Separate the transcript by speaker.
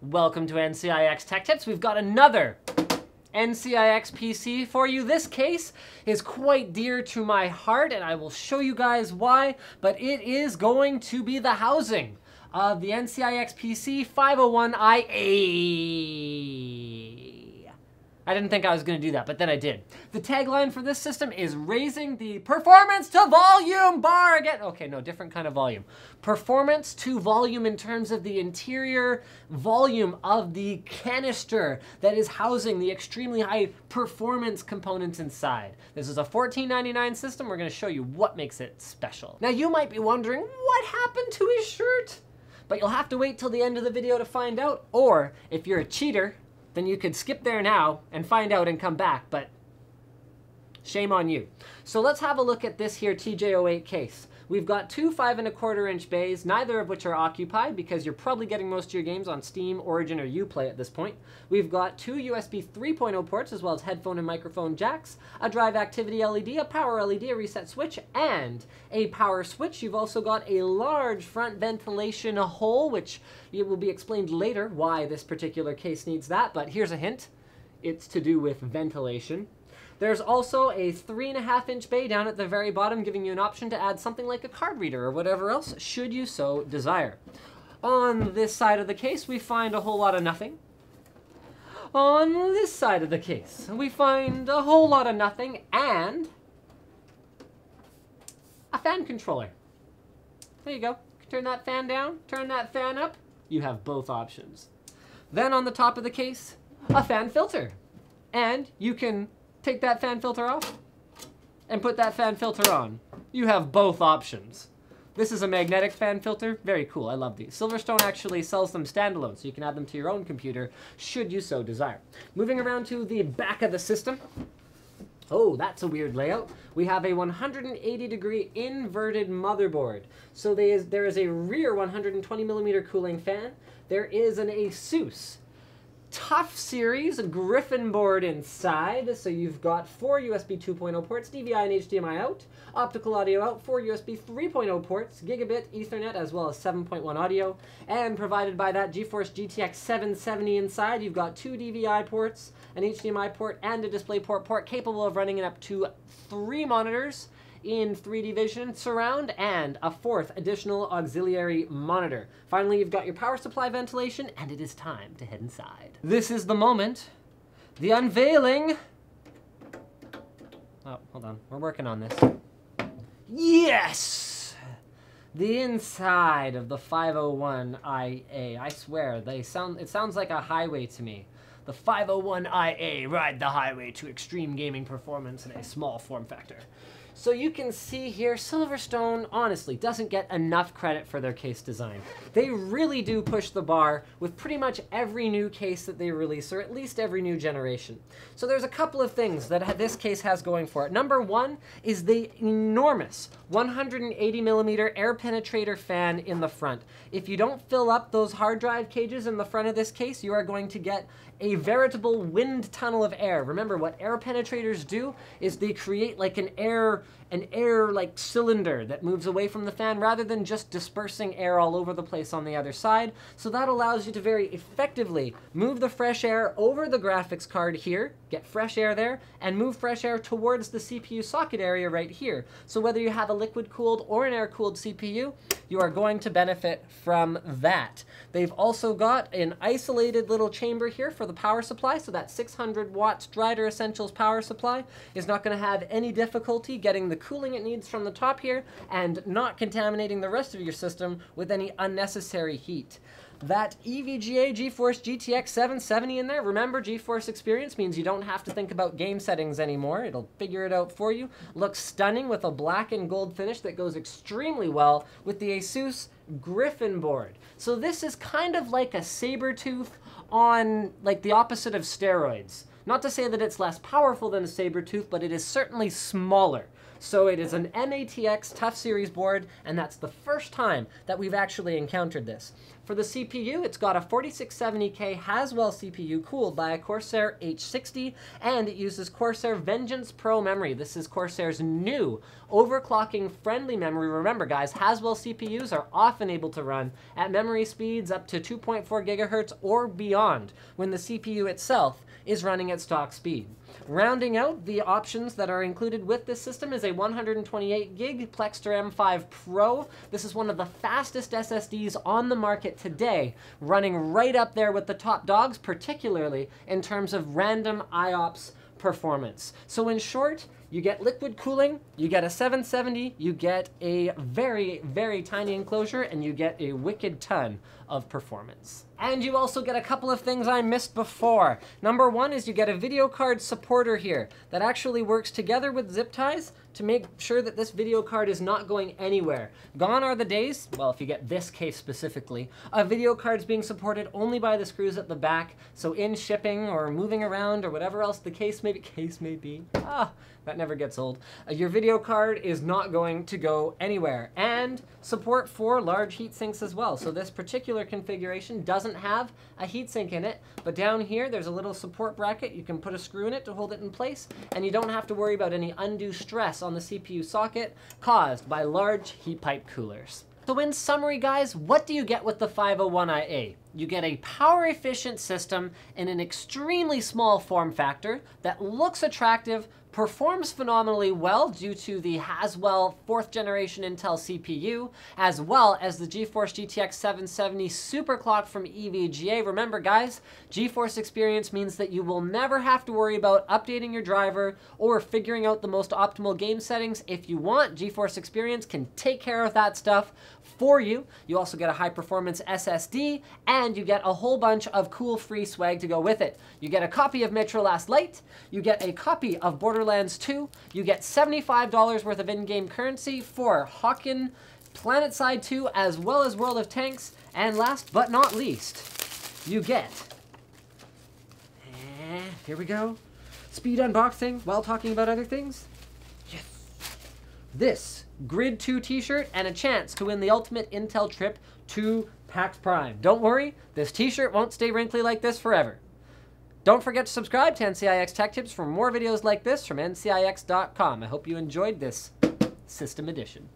Speaker 1: Welcome to NCIX Tech Tips. We've got another NCIXPC for you. This case is quite dear to my heart, and I will show you guys why, but it is going to be the housing of the NCIXPC 501IA. I didn't think I was going to do that, but then I did. The tagline for this system is raising the performance to volume bar again. Okay, no, different kind of volume. Performance to volume in terms of the interior volume of the canister that is housing the extremely high performance components inside. This is a $14.99 system. We're going to show you what makes it special. Now, you might be wondering, what happened to his shirt? But you'll have to wait till the end of the video to find out, or if you're a cheater, then you could skip there now and find out and come back, but shame on you. So let's have a look at this here TJ08 case. We've got two 5¼ inch bays, neither of which are occupied because you're probably getting most of your games on Steam, Origin, or Uplay at this point. We've got two USB 3.0 ports as well as headphone and microphone jacks, a drive activity LED, a power LED, a reset switch, and a power switch. You've also got a large front ventilation hole, which it will be explained later why this particular case needs that, but here's a hint. It's to do with ventilation. There's also a 3.5 inch bay down at the very bottom, giving you an option to add something like a card reader or whatever else, should you so desire. On this side of the case, we find a whole lot of nothing. On this side of the case, we find a whole lot of nothing and a fan controller. There you go. Turn that fan down, turn that fan up. You have both options. Then on the top of the case, a fan filter. And you can take that fan filter off and put that fan filter on. You have both options. This is a magnetic fan filter. Very cool. I love these. Silverstone actually sells them standalone, so you can add them to your own computer should you so desire. Moving around to the back of the system. Oh, that's a weird layout. We have a 180-degree inverted motherboard. So there is a rear 120mm cooling fan. There is an ASUS Tough Series Griffin board inside, so you've got 4 USB 2.0 ports, DVI and HDMI out, optical audio out, 4 USB 3.0 ports, gigabit Ethernet, as well as 7.1 audio, and provided by that GeForce GTX 770 inside, you've got 2 DVI ports, an HDMI port, and a DisplayPort port capable of running up to 3 monitors in 3D Vision Surround, and a 4th additional auxiliary monitor. Finally, you've got your power supply ventilation, and it is time to head inside. This is the moment, the unveiling. Oh, hold on, we're working on this. Yes! The inside of the 501IA. I swear, it sounds like a highway to me. The 501IA, ride the highway to extreme gaming performance in a small form factor. So you can see here, Silverstone, honestly, doesn't get enough credit for their case design. They really do push the bar with pretty much every new case that they release, or at least every new generation. So there's a couple of things that this case has going for it. Number one is the enormous 180mm air penetrator fan in the front. If you don't fill up those hard drive cages in the front of this case, you are going to get a veritable wind tunnel of air. Remember, what air penetrators do is they create like an air like cylinder that moves away from the fan rather than just dispersing air all over the place on the other side. So that allows you to very effectively move the fresh air over the graphics card here, get fresh air there, and move fresh air towards the CPU socket area right here. So whether you have a liquid-cooled or an air-cooled CPU, you are going to benefit from that. They've also got an isolated little chamber here for the power supply, so that 600 watts Strider Essentials power supply is not going to have any difficulty getting the cooling it needs from the top here and not contaminating the rest of your system with any unnecessary heat. That EVGA GeForce GTX 770 in there, remember, GeForce Experience means you don't have to think about game settings anymore. It'll figure it out for you. Looks stunning with a black and gold finish that goes extremely well with the ASUS Griffin board. So this is kind of like a Sabertooth on like the opposite of steroids. Not to say that it's less powerful than a Sabertooth, but it is certainly smaller. So it is an MATX Tough Series board, and that's the first time that we've actually encountered this. For the CPU, it's got a 4670K Haswell CPU cooled by a Corsair H60, and it uses Corsair Vengeance Pro memory. This is Corsair's new overclocking-friendly memory. Remember, guys, Haswell CPUs are often able to run at memory speeds up to 2.4 gigahertz or beyond when the CPU itself is running at stock speed. Rounding out the options that are included with this system is a 128 gig Plextor M5 Pro. This is one of the fastest SSDs on the market today, running right up there with the top dogs, particularly in terms of random IOPS performance. So in short, you get liquid cooling, you get a 770, you get a very, very tiny enclosure, and you get a wicked ton of performance. And you also get a couple of things I missed before. Number one is you get a video card supporter here that actually works together with zip ties to make sure that this video card is not going anywhere. Gone are the days, well, if you get this case specifically, of video cards being supported only by the screws at the back, so in shipping or moving around or whatever else the case may be, that never gets old. Your video card is not going to go anywhere. And support for large heat sinks as well. So this particular configuration doesn't have a heatsink in it, but down here there's a little support bracket. You can put a screw in it to hold it in place, and you don't have to worry about any undue stress on the CPU socket caused by large heat pipe coolers. So in summary, guys, what do you get with the 501IA? You get a power-efficient system in an extremely small form factor that looks attractive, performs phenomenally well due to the Haswell 4th generation Intel CPU, as well as the GeForce GTX 770 superclock from EVGA. Remember, guys, GeForce experience means that you will never have to worry about updating your driver or figuring out the most optimal game settings. If you want, GeForce experience can take care of that stuff for you. You also get a high-performance SSD, and you get a whole bunch of cool free swag to go with it. You get a copy of Metro Last Light, you get a copy of Borderlands 2, you get $75 worth of in-game currency for Hawken, PlanetSide 2, as well as World of Tanks, and last but not least, you get, here we go, speed unboxing while talking about other things. Yes. This Grid 2 t-shirt and a chance to win the ultimate Intel trip to PAX Prime. Don't worry, this t-shirt won't stay wrinkly like this forever. Don't forget to subscribe to NCIX Tech Tips for more videos like this from NCIX.com. I hope you enjoyed this system edition.